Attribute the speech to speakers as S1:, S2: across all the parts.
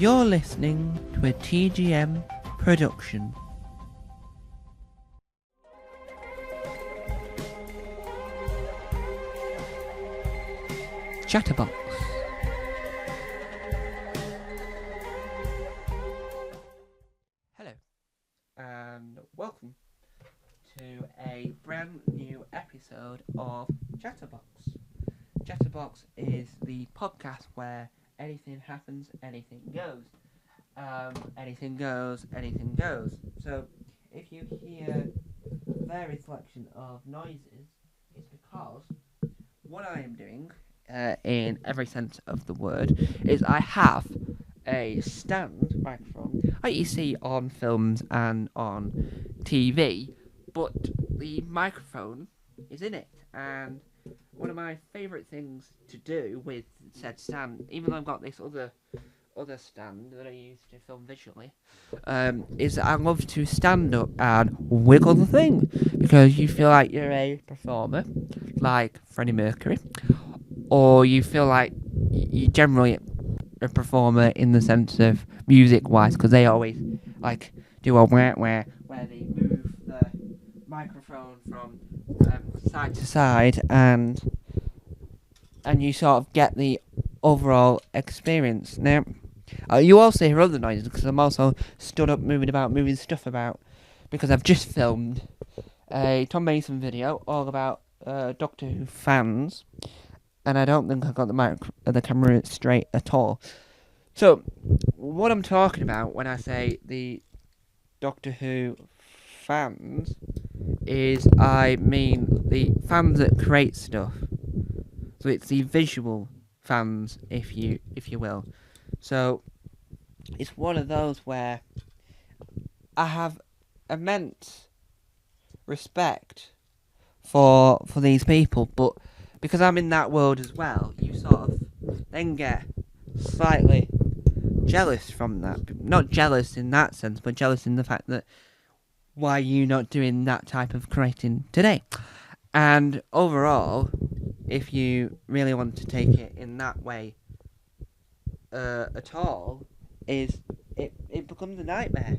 S1: You're listening to a TGM production. Chatterbox. Hello, and welcome to a brand new episode of Chatterbox. Chatterbox is the podcast where anything happens, anything goes. Anything goes, anything goes. So, if you hear a varied selection of noises, it's because what I am doing, in every sense of the word, is I have a stand microphone like you see on films and on TV, but the microphone is in it, and one of my favourite things to do with said stand, even though I've got this other stand that I use to film visually, is that I love to stand up and wiggle the thing, because you feel like you're a performer, like Freddie Mercury, or you feel like you generally a performer in the sense of music-wise, because they always like do a wah wah where they move the microphone from side to side, and you sort of get the overall experience. Now, you also hear other noises, because I'm also stood up, moving stuff about, because I've just filmed a Tom Mason video all about Doctor Who fans, and I don't think I got the camera straight at all. So, what I'm talking about when I say the Doctor Who fans is I mean the fans that create stuff. So it's the visual fans, if you will. So it's one of those where I have immense respect for these people, but because I'm in that world as well, you sort of then get slightly jealous from that. Not jealous in that sense, but jealous in the fact that why are you not doing that type of creating today? And overall, if you really want to take it in that way at all, it becomes a nightmare.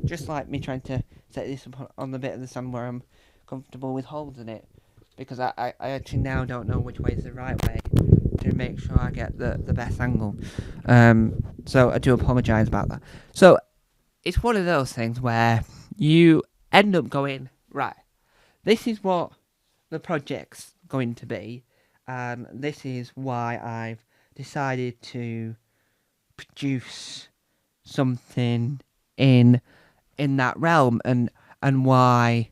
S1: Just like me trying to set this up on the bit of the stand where I'm comfortable with holes in it, because I actually now don't know which way is the right way to make sure I get the best angle. So I do apologise about that. So it's one of those things where you end up going, right, this is what the project's going to be, and this is why I've decided to produce something in that realm, and why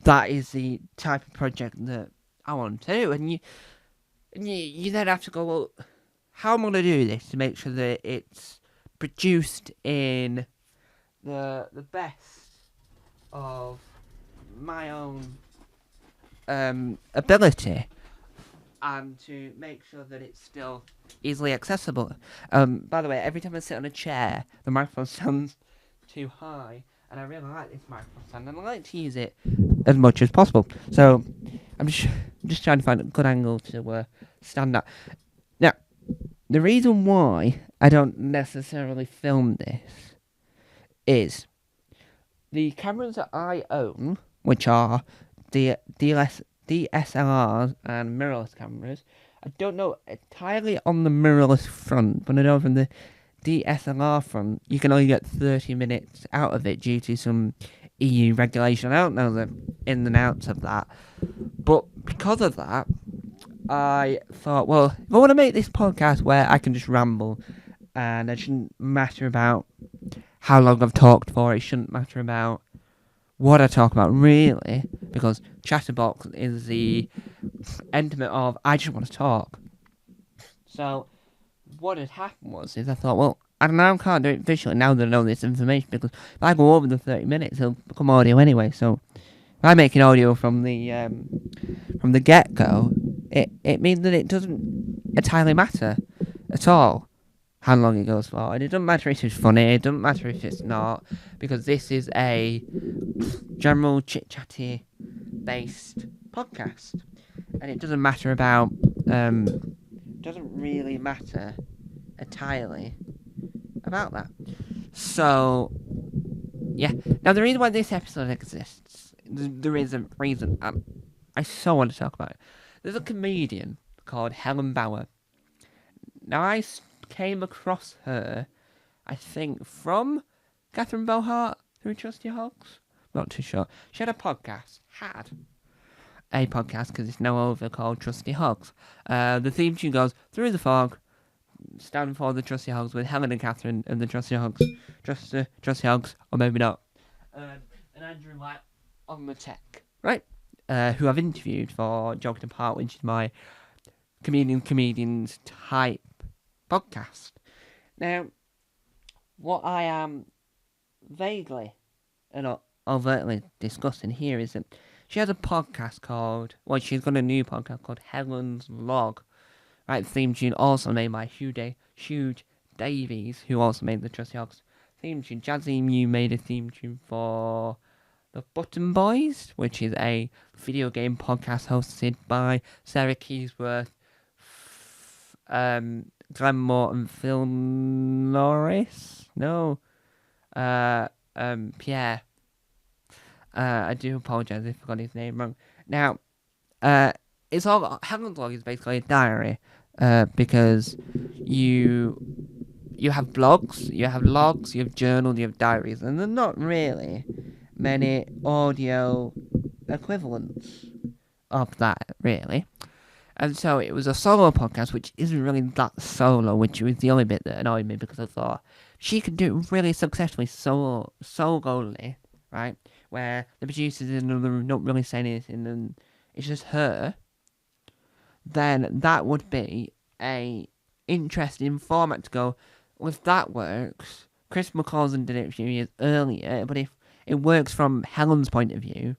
S1: that is the type of project that I want to do. And you then have to go, well, how am I going to do this to make sure that it's produced in the best of my own ability, and to make sure that it's still easily accessible. By the way, every time I sit on a chair, the microphone sounds too high, and I really like this microphone stand, and I like to use it as much as possible. So I'm just trying to find a good angle to stand at. Now, the reason why I don't necessarily film this is the cameras that I own, which are the DSLRs and mirrorless cameras. I don't know entirely on the mirrorless front, but I know from the DSLR front, you can only get 30 minutes out of it due to some EU regulation. I don't know the ins and outs of that, but because of that, I thought, well, if I want to make this podcast where I can just ramble, and it shouldn't matter about how long I've talked for, it shouldn't matter about what I talk about, really, because Chatterbox is the intimate of, I just want to talk. So, what had happened was, I thought, well, I now can't do it visually now that I know this information, because if I go over the 30 minutes, it'll become audio anyway. So, if I make an audio from the get-go, it means that it doesn't entirely matter at all how long it goes for. And it doesn't matter if it's funny, it doesn't matter if it's not, because this is a general chit-chatty based podcast. And it doesn't matter about, doesn't really matter entirely about that. So, yeah. Now, the reason why this episode exists, there is a reason. I so want to talk about it. There's a comedian called Helen Bauer. Now, came across her, I think, from Catherine Bohart through Trusty Hogs. Not too sure. She had a podcast. Because it's now over, called Trusty Hogs. The theme tune goes Through the Fog, stand for the Trusty Hogs with Helen and Catherine and the Trusty Hogs. Trusty Hogs, or maybe not. And Andrew White on the tech, right? Who I've interviewed for Joking Apart, which is my comedians type podcast. Now, what I am vaguely and not overtly discussing here is that she has a podcast called, well, she's got a new podcast called Helen's Log. Right, the theme tune also made by Hugh Davies, who also made the Trusty Hogs theme tune. Jazzy Mew made a theme tune for The Button Boys, which is a video game podcast hosted by Sarah Keysworth, Glenn Moore and Phil Norris. No, Pierre. I do apologise if I got his name wrong. Now, it's all Helen's Log is basically a diary, because you have blogs, you have logs, you have journals, you have diaries, and they're not really many audio equivalents of that, really. And so it was a solo podcast, which isn't really that solo, which was the only bit that annoyed me, because I thought she could do it really successfully solely, right? Where the producers in the room don't really say anything, and it's just her. Then that would be a interesting format to go. Well, if that works, Chris McCausland did it a few years earlier, but if it works from Helen's point of view,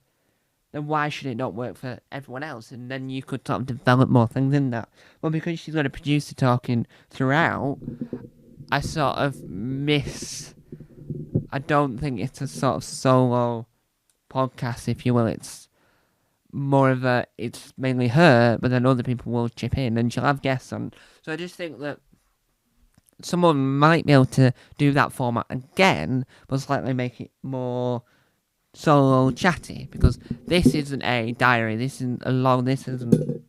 S1: then why should it not work for everyone else? And then you could sort of develop more things in that. Well, because she's got a producer talking throughout, I sort of I don't think it's a sort of solo podcast, if you will. It's more of it's mainly her, but then other people will chip in and she'll have guests on. So I just think that someone might be able to do that format again, but slightly make it more solo chatty, because this isn't a diary, this isn't a log, this isn't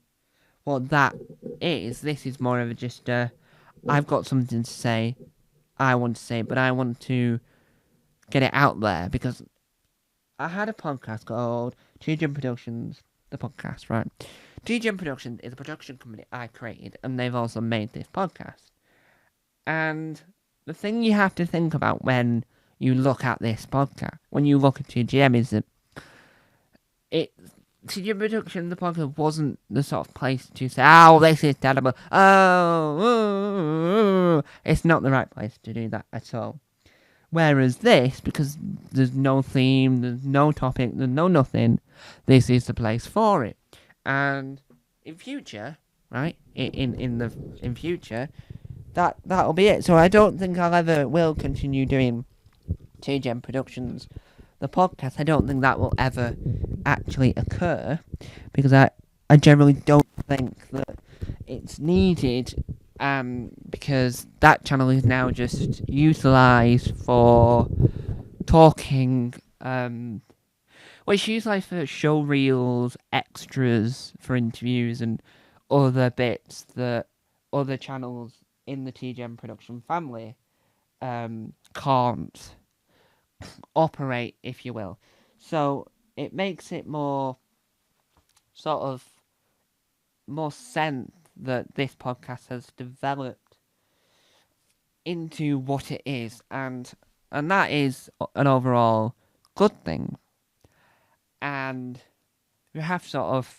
S1: what that is. This is more of just I've got something to say, I want to say, but I want to get it out there, because I had a podcast called TGM Productions, the podcast, right? TGM Productions is a production company I created, and they've also made this podcast. And the thing you have to think about when you look at this podcast, when you look at TGM, is that TGM Productions, the podcast, wasn't the sort of place to say, oh, this is terrible, it's not the right place to do that at all. Whereas this, because there's no theme, there's no topic, there's no nothing, this is the place for it. And in future, right, in future, that'll be it. So I don't think I'll ever will continue doing TGM Productions, the podcast. I don't think that will ever actually occur, because I generally don't think that it's needed, because that channel is now just utilised for talking, it's utilised for show reels, extras for interviews, and other bits that other channels in the TGM production family can't operate, if you will. So it makes it more sense that this podcast has developed into what it is, and that is an overall good thing. And you have to sort of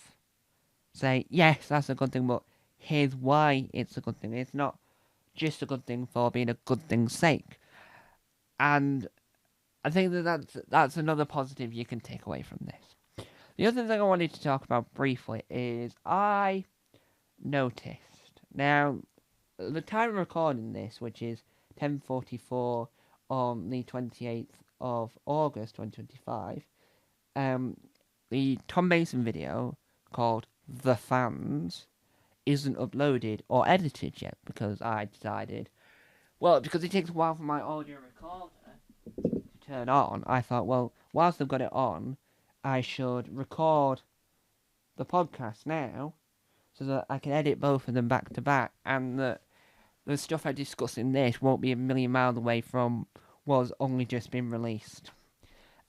S1: say, yes, that's a good thing, but here's why it's a good thing. It's not just a good thing for being a good thing's sake. And I think that's another positive you can take away from this. The other thing I wanted to talk about briefly is I noticed. Now, the time of recording this, which is 10:44 on the 28th of August 2025, the Tom Mason video called The Fans isn't uploaded or edited yet, because I decided, Well, because it takes a while for my audio recorder to turn on, I thought, well, whilst I've got it on, I should record the podcast now so that I can edit both of them back to back, and that the stuff I discuss in this won't be a million miles away from what's only just been released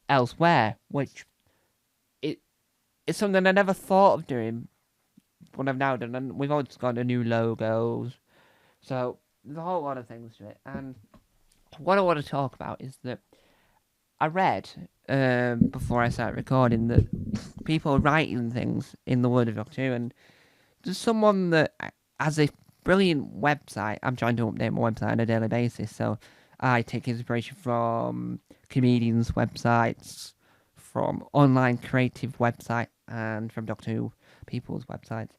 S1: elsewhere, which it's something I never thought of doing, what I've now done, and we've also got the new logos, so there's a whole lot of things to it, and what I want to talk about is that I read, before I started recording, that people are writing things in the Word of Doctor Who, and there's someone that has a brilliant website. I'm trying to update my website on a daily basis, so I take inspiration from comedians' websites, from online creative website, and from Doctor Who people's websites.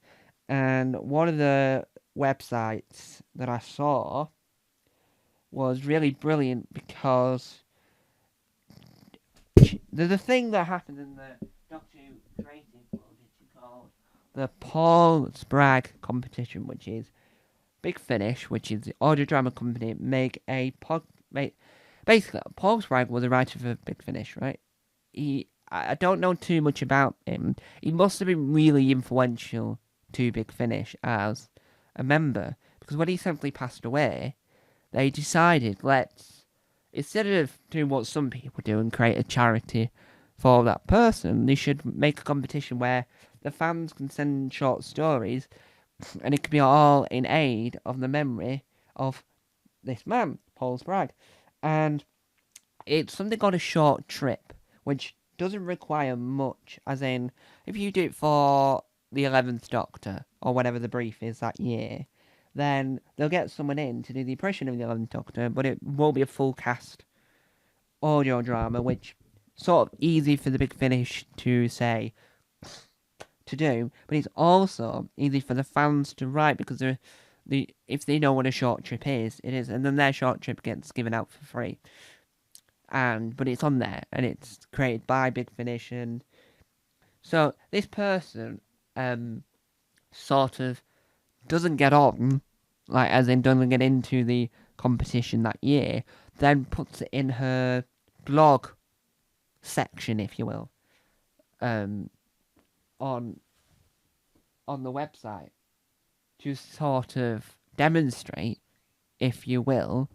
S1: And one of the websites that I saw was really brilliant because there's a thing that happens in the Doctor Who creative world, which is called the Paul Spragg competition, which is Big Finish, which is the audio drama company, basically, Paul Spragg was a writer for Big Finish, right? I don't know too much about him. He must have been really influential to Big Finish as a member, because when he simply passed away, they decided, instead of doing what some people do and create a charity for that person, they should make a competition where the fans can send short stories, and it could be all in aid of the memory of this man, Paul Spragg. And it's something called a short trip, which doesn't require much, as in, if you do it for the 11th Doctor, or whatever the brief is that year, then they'll get someone in to do the impression of the 11th Doctor, but it won't be a full cast audio drama, which sort of easy for the Big Finish to say, to do, but it's also easy for the fans to write, because if they know what a short trip is, it is, and then their short trip gets given out for free. But it's on there, and it's created by Big Finish, and so this person sort of doesn't get on, as in doesn't get into the competition that year, then puts it in her blog section, if you will, on the website, to sort of demonstrate, if you will,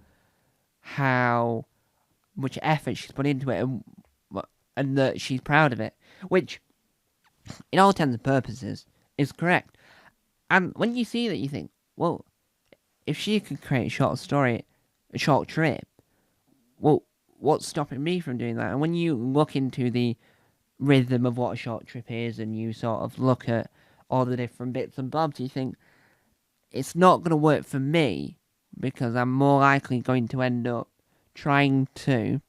S1: how much effort she's put into it, and that she's proud of it, which, in all intents and purposes, is correct. And when you see that, you think, well, if she could create a short story, a short trip, well, what's stopping me from doing that? And when you look into the rhythm of what a short trip is, and you sort of look at all the different bits and bobs, you think, it's not going to work for me, because I'm more likely going to end up trying to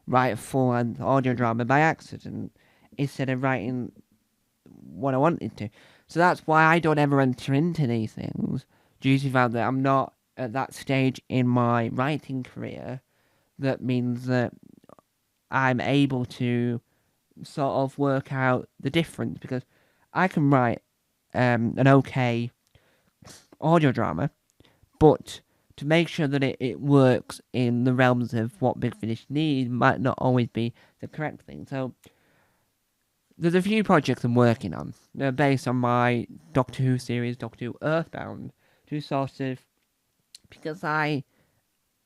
S1: write a full-length audio drama by accident, instead of writing what I wanted to. So that's why I don't ever enter into these things, due to the fact that I'm not at that stage in my writing career. That means that I'm able to sort of work out the difference, because I can write an okay audio drama, but to make sure that it works in the realms of what Big Finish need might not always be the correct thing. So there's a few projects I'm working on. They're based on my Doctor Who series, Doctor Who Earthbound, to sort of, because I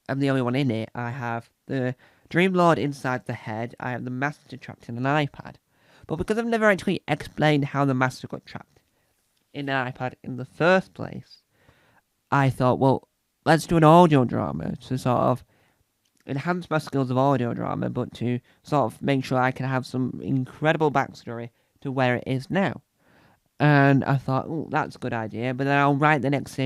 S1: am the only one in it, I have the Dream Lord inside the head, I have the Master trapped in an iPad. But because I've never actually explained how the Master got trapped in an iPad in the first place, I thought, well, let's do an audio drama to sort of enhance my skills of audio drama, but to sort of make sure I can have some incredible backstory to where it is now. And I thought, oh, that's a good idea, but then I'll write the next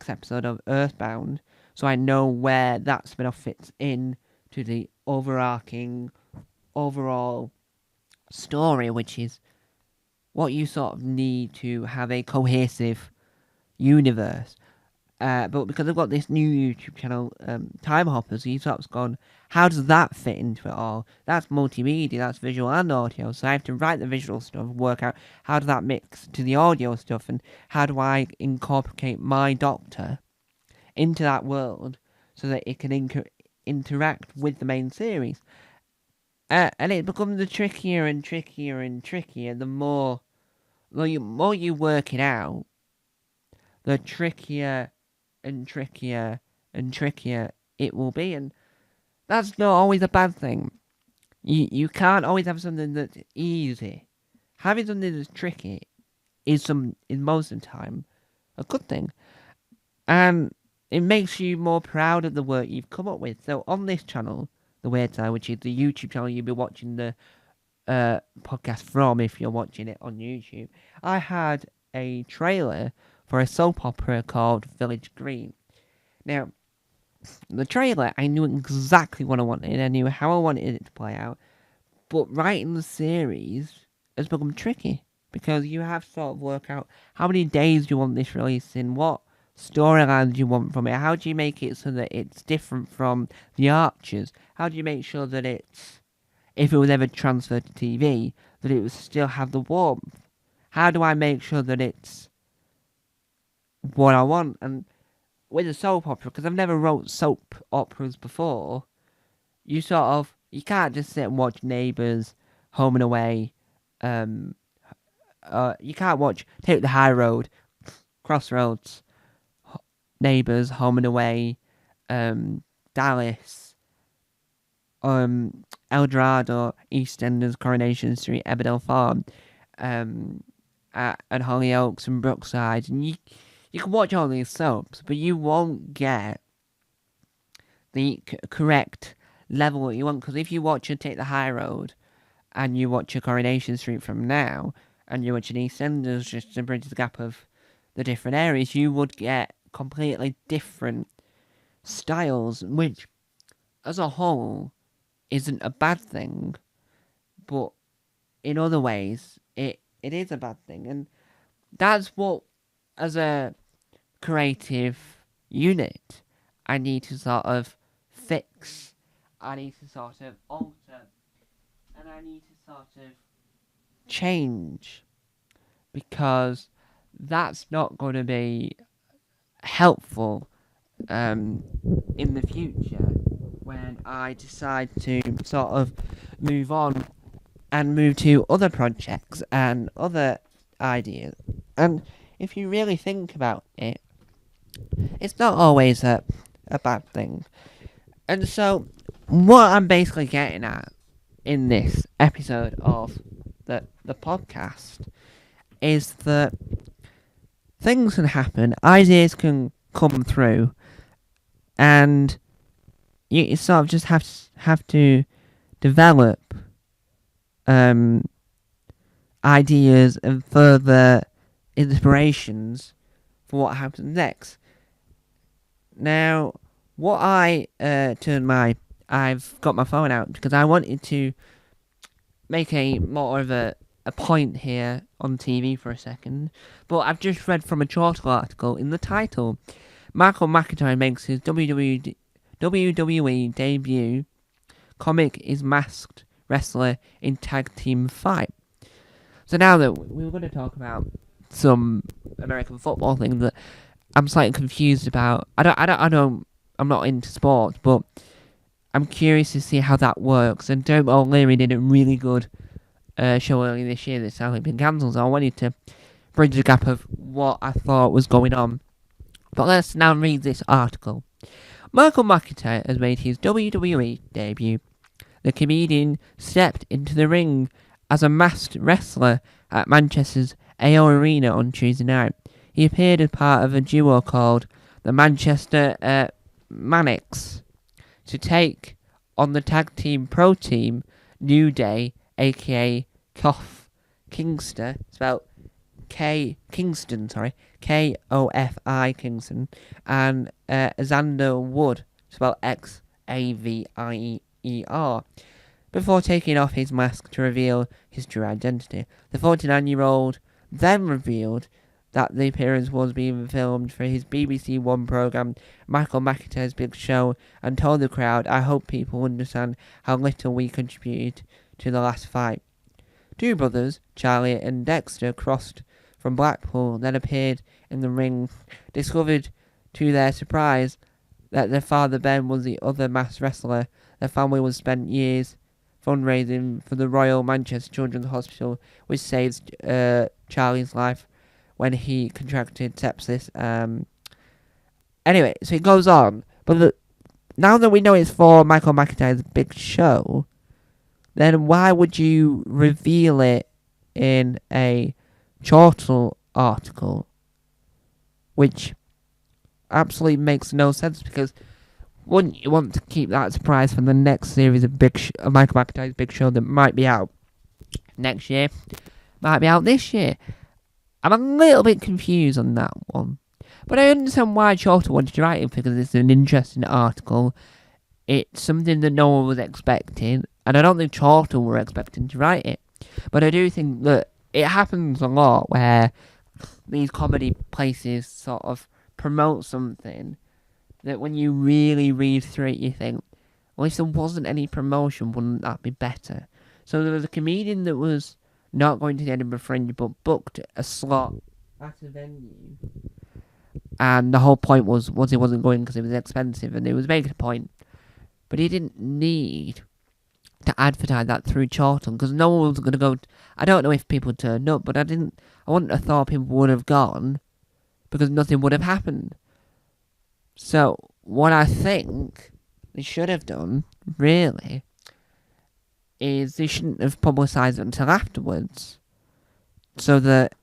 S1: episode of Earthbound, so I know where that spin-off fits in to the overarching, overall story, which is what you sort of need to have a cohesive universe. But because I've got this new YouTube channel, Time Hoppers, he's sort of gone, how does that fit into it all? That's multimedia, that's visual and audio, so I have to write the visual stuff, work out how does that mix to the audio stuff, and how do I incorporate my Doctor into that world so that it can interact with the main series. And it becomes trickier and trickier and trickier the more you work it out, the trickier and trickier and trickier it will be. And that's not always a bad thing. You can't always have something that's easy. Having something that's tricky is most of the time a good thing. And it makes you more proud of the work you've come up with. So on this channel, The Weird Side, which is the YouTube channel you'll be watching the podcast from if you're watching it on YouTube, I had a trailer for a soap opera called Village Green. Now, the trailer, I knew exactly what I wanted. I knew how I wanted it to play out. But writing the series has become tricky because you have to sort of work out how many days you want this release in, what storylines you want from it, how do you make it so that it's different from The Archers, how do you make sure that it's, if it was ever transferred to TV, that it would still have the warmth, how do I make sure that it's what I want. And with a soap opera, because I've never wrote soap operas before, you can't just sit and watch Neighbours, Home and Away, you can't watch Take the High Road, Crossroads, Neighbours, Home and Away, Dallas, El Dorado, EastEnders, Coronation Street, Eberdale Farm, and Hollyoaks and Brookside, and you can watch all these soaps, but you won't get the correct level that you want, because if you watch a Take the High Road, and you watch a Coronation Street from now, and you watch an EastEnders just to bridge the gap of the different areas, you would get completely different styles, which, as a whole, isn't a bad thing, but in other ways, it is a bad thing, and that's what, as a creative unit, I need to sort of fix, I need to sort of alter, and I need to sort of change, because that's not going to be helpful in the future when I decide to sort of move on and move to other projects and other ideas. And if you really think about it, it's not always a bad thing. And so, what I'm basically getting at in this episode of the podcast is that things can happen, ideas can come through, and you sort of just have to develop ideas and further inspirations for what happens next. Now, what I've got my phone out because I wanted to make a more of a point here on TV for a second, but I've just read from a Chortle article in the title. Michael McIntyre makes his WWE debut. Comic is masked wrestler in tag team fight. So now that we were going to talk about some American football thing that I'm slightly confused about. I'm not into sports, but I'm curious to see how that works. And Dermot O'Leary did a really good show earlier this year that's sadly been cancelled, so I wanted to bridge the gap of what I thought was going on. But let's now read this article. Michael McIntyre has made his WWE debut. The comedian stepped into the ring as a masked wrestler at Manchester's AO Arena on Tuesday night. He appeared as part of a duo called the Manchester Manics to take on the tag team pro team New Day, aka Kofi Kingston, spelled Kingston, Kofi Kingston, and Xander Wood, spelled Xavier, before taking off his mask to reveal his true identity. The 49-year-old then revealed that the appearance was being filmed for his BBC One programme, Michael McIntyre's Big Show, and told the crowd, "I hope people understand how little we contributed to the last fight." Two brothers, Charlie and Dexter, crossed from Blackpool, then appeared in the ring, discovered to their surprise, that their father Ben was the other masked wrestler. Their family was spent years fundraising for the Royal Manchester Children's Hospital, which saved Charlie's life when he contracted sepsis. Anyway, so it goes on. But now that we know it's for Michael McIntyre's big show, then why would you reveal it in a Chortle article? Which absolutely makes no sense, because wouldn't you want to keep that surprise for the next series of Michael McIntyre's big show that might be out next year, might be out this year? I'm a little bit confused on that one. But I understand why Chortle wanted to write it, because it's an interesting article. It's something that no one was expecting, and I don't think Chortle were expecting to write it. But I do think that it happens a lot where these comedy places sort of promote something that when you really read through it, you think, well, if there wasn't any promotion, wouldn't that be better? So there was a comedian that was not going to the Edinburgh Fringe, but booked a slot at a venue. And the whole point was he wasn't going because it was expensive, and he was making a point. But he didn't need to advertise that through Chortle, because no one was going to go. I don't know if people turned up, but I wouldn't have thought people would have gone, because nothing would have happened. So what I think they should have done, really, is they shouldn't have publicised it until afterwards, so that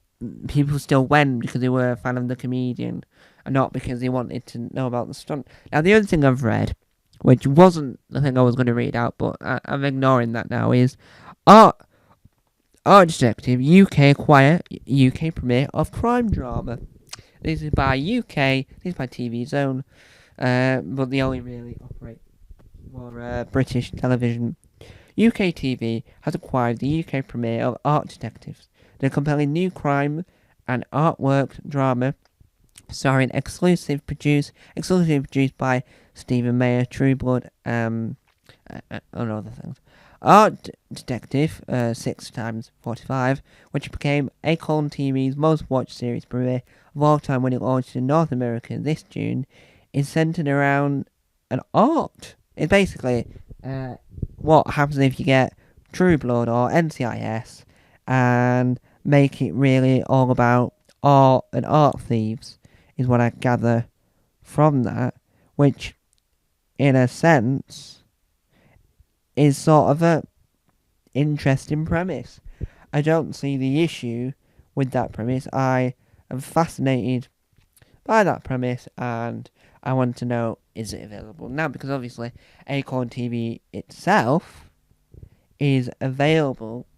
S1: people still went because they were a fan of the comedian, and not because they wanted to know about the stunt. Now, the other thing I've read, which wasn't the thing I was going to read out, but I'm ignoring that now, is Art Detective UK acquire UK premiere of crime drama. This is by TV Zone, but they only really operate for British television. UK TV has acquired the UK premiere of Art Detectives, the compelling new crime and artwork drama starring exclusively produced by Stephen Mayer, True Blood, and other things. Art Detective 6x45, which became Acorn TV's most watched series premiere of all time when it launched in North America this June, is centered around an art. It's basically what happens if you get True Blood or NCIS and make it really all about art and art thieves, is what I gather from that, which, in a sense, is sort of a interesting premise. I don't see the issue with that premise. I am fascinated by that premise, and I want to know, is it available now? Because obviously Acorn TV itself is available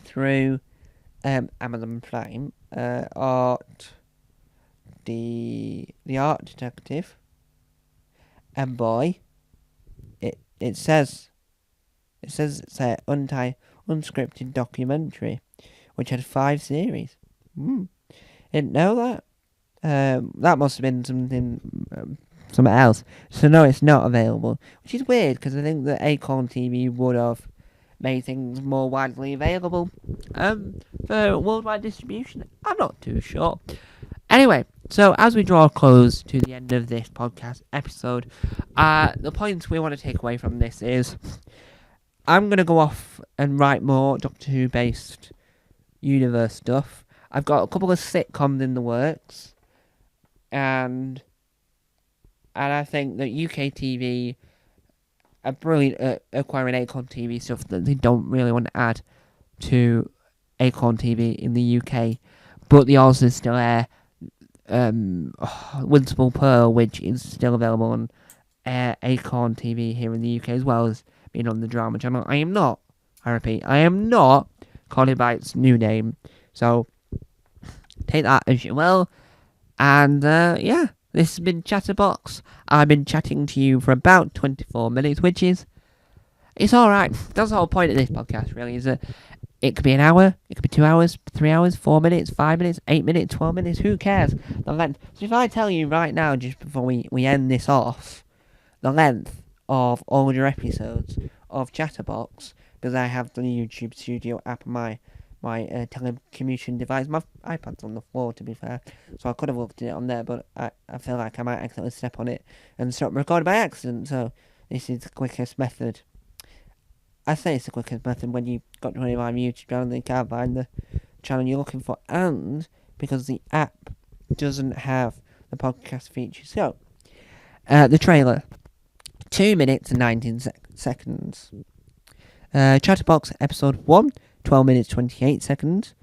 S1: through Amazon Prime. The Art Detective, and boy, it says it's an unscripted documentary which had 5 series. Didn't know that. That must have been something else. So no, it's not available, which is weird, because I think that Acorn TV would have made things more widely available for worldwide distribution. I'm not too sure. Anyway, so as we draw close to the end of this podcast episode, the points we want to take away from this is, I'm going to go off and write more Doctor Who based universe stuff. I've got a couple of sitcoms in the works, and I think that UK TV are brilliant at acquiring Acorn TV stuff that they don't really want to add to Acorn TV in the UK, but they also still air Whitstable Pearl, which is still available on Acorn TV here in the UK, as well as being on the drama channel. I am not calling it by its new name, so take that as you will. And yeah, this has been Chatterbox. I've been chatting to you for about 24 minutes, which is, it's alright. That's the whole point of this podcast, really, is that it could be an hour, it could be 2 hours, 3 hours, 4 minutes, 5 minutes, 8 minutes, 12 minutes, who cares? The length. So if I tell you right now, just before we end this off, the length of older episodes of Chatterbox, because I have the YouTube Studio app on my my telecommuting device. My iPad's on the floor, to be fair, so I could have looked at it on there, but I feel like I might accidentally step on it and stop recording by accident, so this is the quickest method. I say it's the quickest method when you've got to my YouTube channel and you can't find the channel you're looking for, and because the app doesn't have the podcast feature. So, the trailer, 2 minutes and 19 seconds. Chatterbox episode 1, 12 minutes 28 seconds.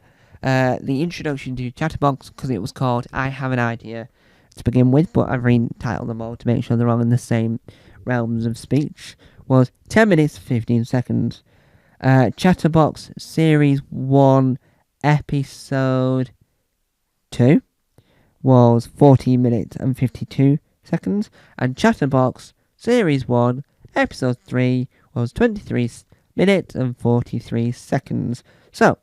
S1: The introduction to Chatterbox, because it was called I Have an Idea to begin with, but I've retitled them all to make sure they're all in the same realms of speech, was 10 minutes 15 seconds. Chatterbox series 1 episode 2 was 14 minutes and 52 seconds, and Chatterbox series 1 episode 3 was 23 minutes and 43 seconds. So,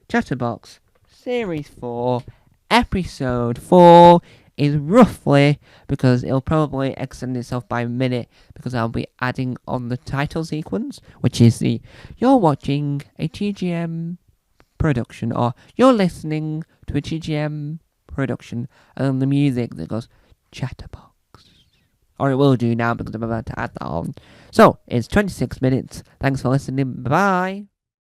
S1: Chatterbox series 4 episode 4 is roughly, because it'll probably extend itself by a minute, because I'll be adding on the title sequence, which is the you're watching a TGM production, or you're listening to a TGM production, and the music that goes Chatterbox. Or it will do now, because I'm about to add that on. So, it's 26 minutes. Thanks for listening. Bye-bye.